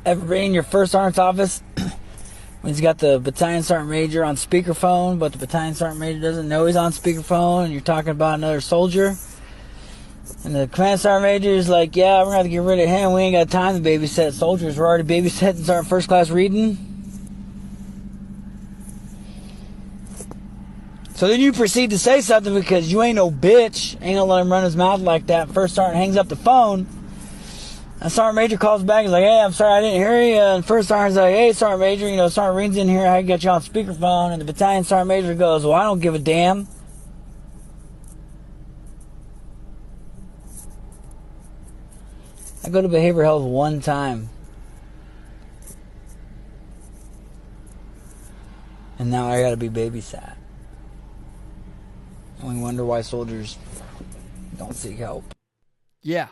Ever been in your first sergeant's office when he's got the battalion sergeant major on speakerphone, but the battalion sergeant major doesn't know he's on speakerphone, and you're talking about another soldier? And the command sergeant major is like, yeah, we're going to have to get rid of him. We ain't got time to babysit soldiers. We're already babysitting sergeant first class reading. So then you proceed to say something because you ain't no bitch. Ain't gonna let him run his mouth like that. First sergeant hangs up the phone. And Sergeant Major calls back. He's like, hey, I'm sorry, I didn't hear you. And first sergeant's like, hey, Sergeant Major, Sergeant Reed's in here. I got you on speakerphone. And the battalion sergeant major goes, well, I don't give a damn. I go to behavioral health one time. And now I gotta be babysat. And we wonder why soldiers don't seek help. Yeah,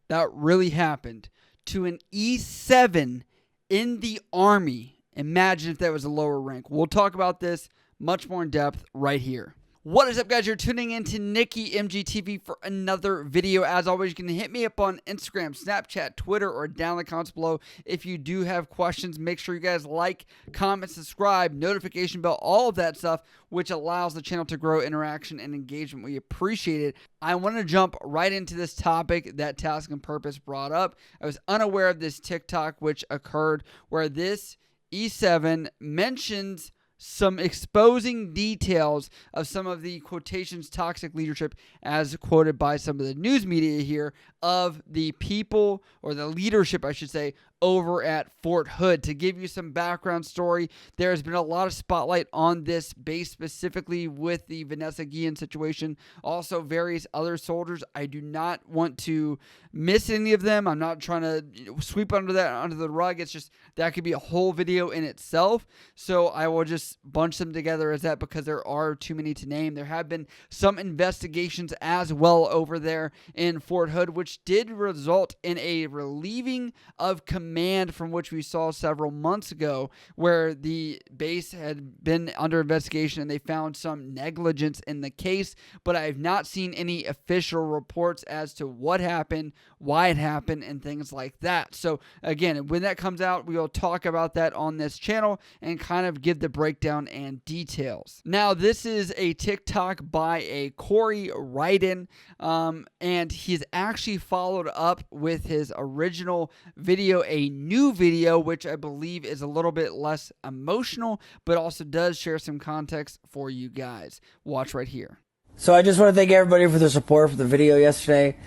that really happened to an E7 in the Army. Imagine if that was a lower rank. We'll talk about this much more in depth right here. What is up, guys? You're tuning in to NickyMGTV for another video. As always, you can hit me up on Instagram, Snapchat, Twitter, or down in the comments below. If you do have questions, make sure you guys like, comment, subscribe, notification bell, all of that stuff, which allows the channel to grow interaction and engagement. We appreciate it. I want to jump right into this topic that Task and Purpose brought up. I was unaware of this TikTok which occurred where this E7 mentions some exposing details of some of the quotations toxic leadership, as quoted by some of the news media here, of the people, or the leadership I should say, over at Fort Hood. To give you some background story, there has been a lot of spotlight on this base, specifically with the Vanessa Guillen situation, also various other soldiers. I do not want to miss any of them. I'm not trying to sweep under the rug. It's just that could be a whole video in itself, so I will just bunch them together as that because there are too many to name. There have been some investigations as well over there in Fort Hood, which did result in a relieving of command from which we saw several months ago, where the base had been under investigation and they found some negligence in the case, but I have not seen any official reports as to what happened, why it happened, and things like that. So again, when that comes out, we will talk about that on this channel and kind of give the breakdown and details. Now, this is a TikTok by a Corey Ryden, and he's actually followed up with his original video, a new video, which I believe is a little bit less emotional, but also does share some context for you guys. Watch right here. So I just want to thank everybody for the support for the video yesterday.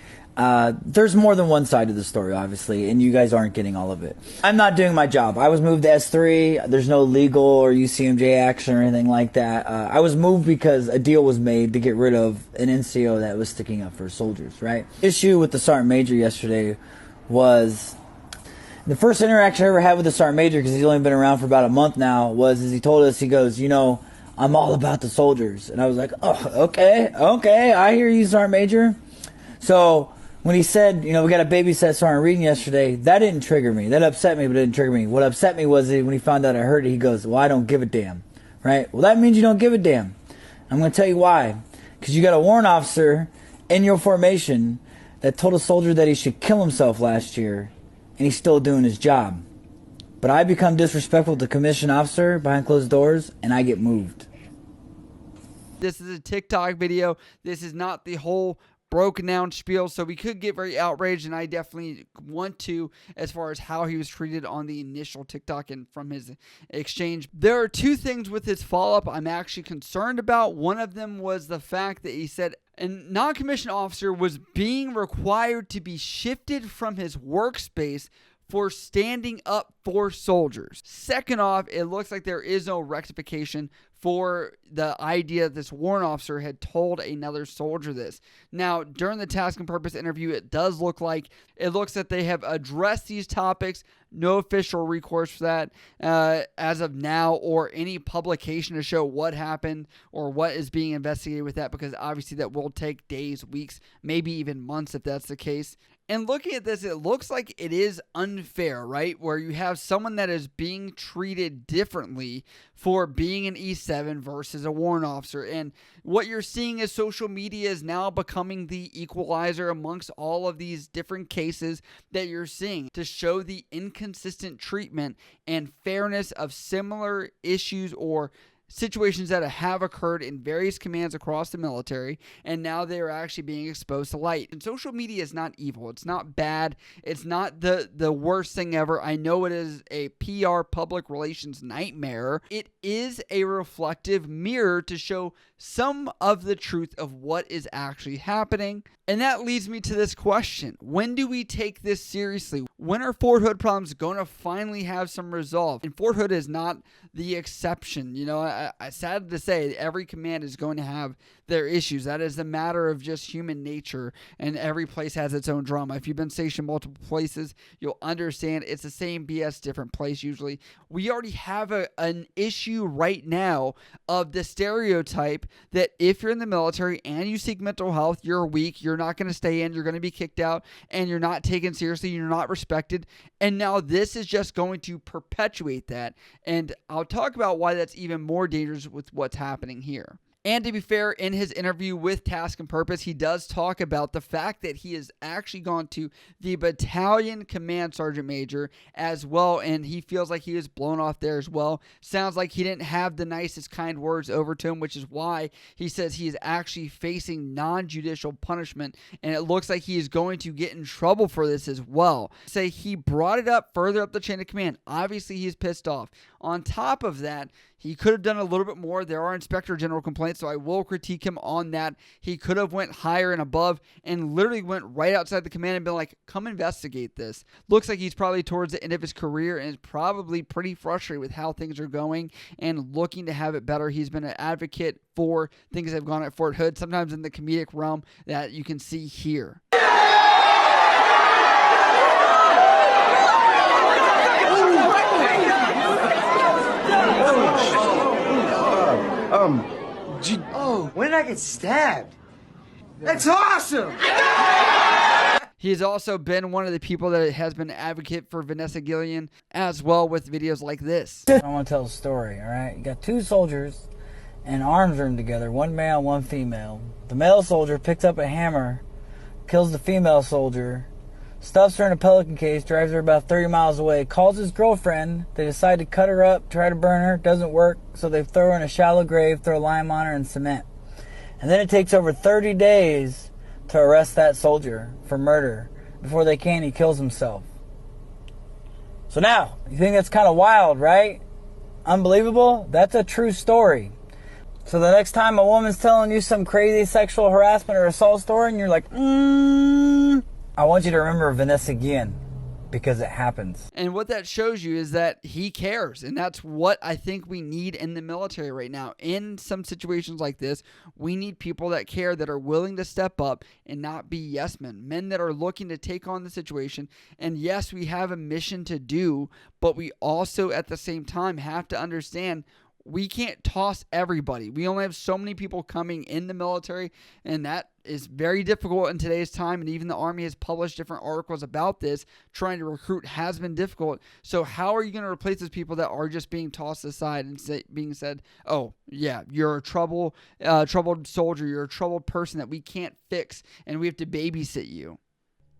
There's more than one side to the story, obviously, and you guys aren't getting all of it. I'm not doing my job. I was moved to S3. There's no legal or UCMJ action or anything like that. I was moved because a deal was made to get rid of an NCO that was sticking up for soldiers, right? Issue with the Sergeant Major yesterday was the first interaction I ever had with the Sergeant Major, because he's only been around for about a month now, was as he told us, he goes, I'm all about the soldiers. And I was like, oh, okay, I hear you, Sergeant Major. So when he said, we got a babysit Sergeant Reading yesterday, that didn't trigger me. That upset me, but it didn't trigger me. What upset me was when he found out I heard it, he goes, well, I don't give a damn, right? Well, that means you don't give a damn. I'm going to tell you why. Because you got a warrant officer in your formation that told a soldier that he should kill himself last year, and he's still doing his job. But I become disrespectful to commissioned officer behind closed doors, and I get moved. This is a TikTok video. This is not the whole broken down spiel, so we could get very outraged, and I definitely want to, as far as how he was treated on the initial TikTok and from his exchange. There are two things with his follow-up I'm actually concerned about. One of them was the fact that he said a non-commissioned officer was being required to be shifted from his workspace for standing up for soldiers. Second off, it looks like there is no rectification for the idea that this warrant officer had told another soldier this. Now, during the Task and Purpose interview, it looks that they have addressed these topics. No official recourse for that as of now, or any publication to show what happened or what is being investigated with that, because obviously that will take days, weeks, maybe even months if that's the case. And looking at this, it looks like it is unfair, right? Where you have someone that is being treated differently for being an E7 versus a warrant officer. And what you're seeing is social media is now becoming the equalizer amongst all of these different cases that you're seeing to show the inconsistent treatment and fairness of similar issues or situations that have occurred in various commands across the military, and now they are actually being exposed to light. And social media is not evil. It's not bad. It's not the worst thing ever. I know it is a PR public relations nightmare. It is a reflective mirror to show some of the truth of what is actually happening. And that leads me to this question. When do we take this seriously? When are Fort Hood problems going to finally have some resolve? And Fort Hood is not the exception. You know, I sad to say every command is going to have their issues. That is a matter of just human nature, and every place has its own drama. If you've been stationed multiple places, you'll understand it's the same BS, different place usually. We already have an issue right now of the stereotype that if you're in the military and you seek mental health, you're weak, you're not going to stay in, you're going to be kicked out, and you're not taken seriously, you're not respected. And now this is just going to perpetuate that. And I'll talk about why that's even more dangerous with what's happening here. And to be fair, in his interview with Task and Purpose, he does talk about the fact that he has actually gone to the battalion command sergeant major as well, and he feels like he was blown off there as well. Sounds like he didn't have the nicest kind words over to him, which is why he says he is actually facing non-judicial punishment, and it looks like he is going to get in trouble for this as well. Say he brought it up further up the chain of command. Obviously, he's pissed off. On top of that, he could have done a little bit more. There are Inspector General complaints, so I will critique him on that. He could have went higher and above and literally went right outside the command and been like, come investigate this. Looks like he's probably towards the end of his career and is probably pretty frustrated with how things are going and looking to have it better. He's been an advocate for things that have gone at Fort Hood, sometimes in the comedic realm that you can see here. When did I get stabbed? That's awesome! He has also been one of the people that has been an advocate for Vanessa Gillian as well with videos like this. I want to tell a story, all right? You got two soldiers in an arms room together, one male, one female. The male soldier picks up a hammer, kills the female soldier, stuffs her in a pelican case, drives her about 30 miles away, calls his girlfriend. They decide to cut her up, try to burn her. Doesn't work, so they throw her in a shallow grave, throw lime on her and cement. And then it takes over 30 days to arrest that soldier for murder. Before they can, he kills himself. So now, you think that's kind of wild, right? Unbelievable? That's a true story. So the next time a woman's telling you some crazy sexual harassment or assault story and you're like, I want you to remember Vanessa Guillen, because it happens. And what that shows you is that he cares. And that's what I think we need in the military right now. In some situations like this, we need people that care, that are willing to step up and not be yes men. Men that are looking to take on the situation. And yes, we have a mission to do, but we also at the same time have to understand we can't toss everybody. We only have so many people coming in the military, and that is very difficult in today's time. And even the Army has published different articles about this. Trying to recruit has been difficult. So how are you going to replace those people that are just being tossed aside and being said, oh, yeah, you're a troubled soldier, you're a troubled person that we can't fix, and we have to babysit you?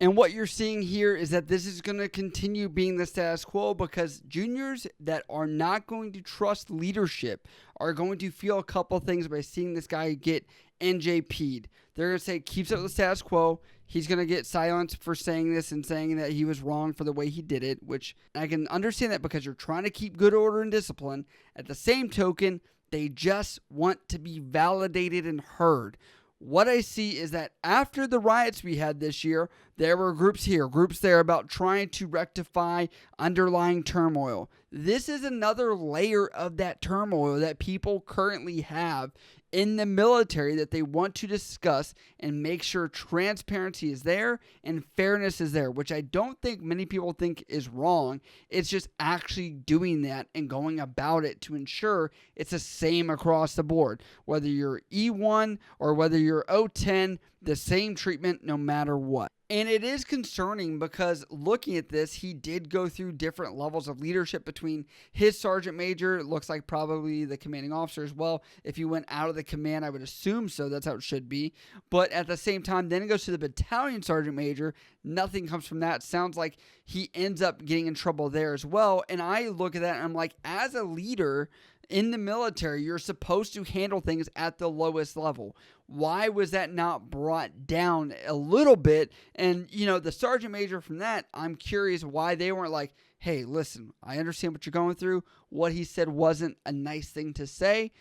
And what you're seeing here is that this is going to continue being the status quo, because juniors that are not going to trust leadership are going to feel a couple things by seeing this guy get NJP'd. They're going to say, keeps up the status quo. He's going to get silenced for saying this and saying that he was wrong for the way he did it, which I can understand that because you're trying to keep good order and discipline. At the same token, they just want to be validated and heard. What I see is that after the riots we had this year, there were groups here, groups there about trying to rectify underlying turmoil. This is another layer of that turmoil that people currently have in the military that they want to discuss and make sure transparency is there and fairness is there, which I don't think many people think is wrong. It's just actually doing that and going about it to ensure it's the same across the board. Whether you're E1 or whether you're O10, the same treatment no matter what. And it is concerning because looking at this, he did go through different levels of leadership between his sergeant major, it looks like probably the commanding officer as well. If he went out of the command, I would assume so. That's how it should be. But at the same time, then it goes to the battalion sergeant major. Nothing comes from that. Sounds like he ends up getting in trouble there as well. And I look at that and I'm like, as a leader in the military, you're supposed to handle things at the lowest level. Why was that not brought down a little bit? And, the sergeant major from that, I'm curious why they weren't like, hey, listen, I understand what you're going through. What he said wasn't a nice thing to say.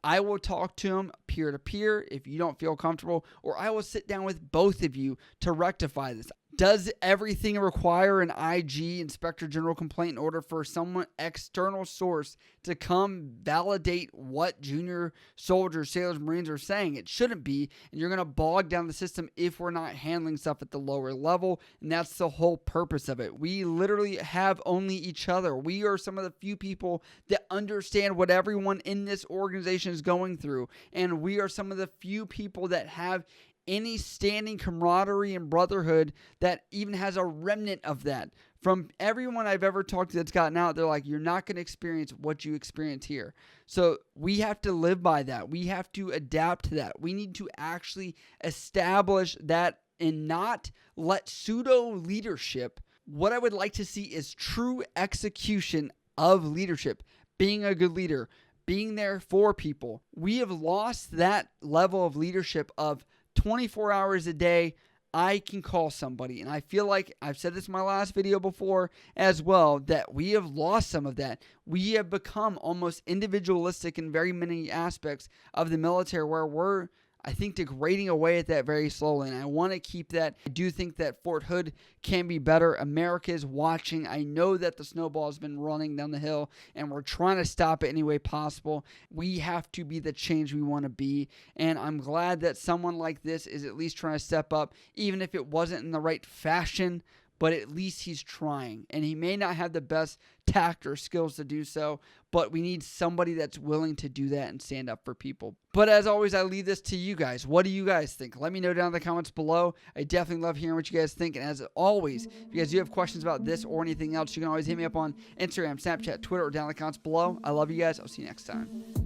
I will talk to him peer to peer if you don't feel comfortable, or I will sit down with both of you to rectify this. Does everything require an IG, Inspector General complaint, in order for someone external source to come validate what junior soldiers, sailors, Marines are saying? It shouldn't be, and you're going to bog down the system if we're not handling stuff at the lower level, and that's the whole purpose of it. We literally have only each other. We are some of the few people that understand what everyone in this organization is going through, and we are some of the few people that have any standing camaraderie and brotherhood that even has a remnant of that. From everyone I've ever talked to that's gotten out, they're like, you're not going to experience what you experience here. So we have to live by that. We have to adapt to that. We need to actually establish that and not let pseudo leadership. What I would like to see is true execution of leadership, being a good leader, being there for people. We have lost that level of leadership of 24 hours a day, I can call somebody. And I feel like I've said this in my last video before as well, that we have lost some of that. We have become almost individualistic in very many aspects of the military where we're, I think, degrading away at that very slowly, and I want to keep that. I do think that Fort Hood can be better. America is watching. I know that the snowball has been running down the hill, and we're trying to stop it any way possible. We have to be the change we want to be, and I'm glad that someone like this is at least trying to step up, even if it wasn't in the right fashion. But at least he's trying, and he may not have the best tact or skills to do so, but we need somebody that's willing to do that and stand up for people. But as always, I leave this to you guys. What do you guys think? Let me know down in the comments below. I definitely love hearing what you guys think, and as always, if you guys do have questions about this or anything else, you can always hit me up on Instagram, Snapchat, Twitter, or down in the comments below. I love you guys. I'll see you next time.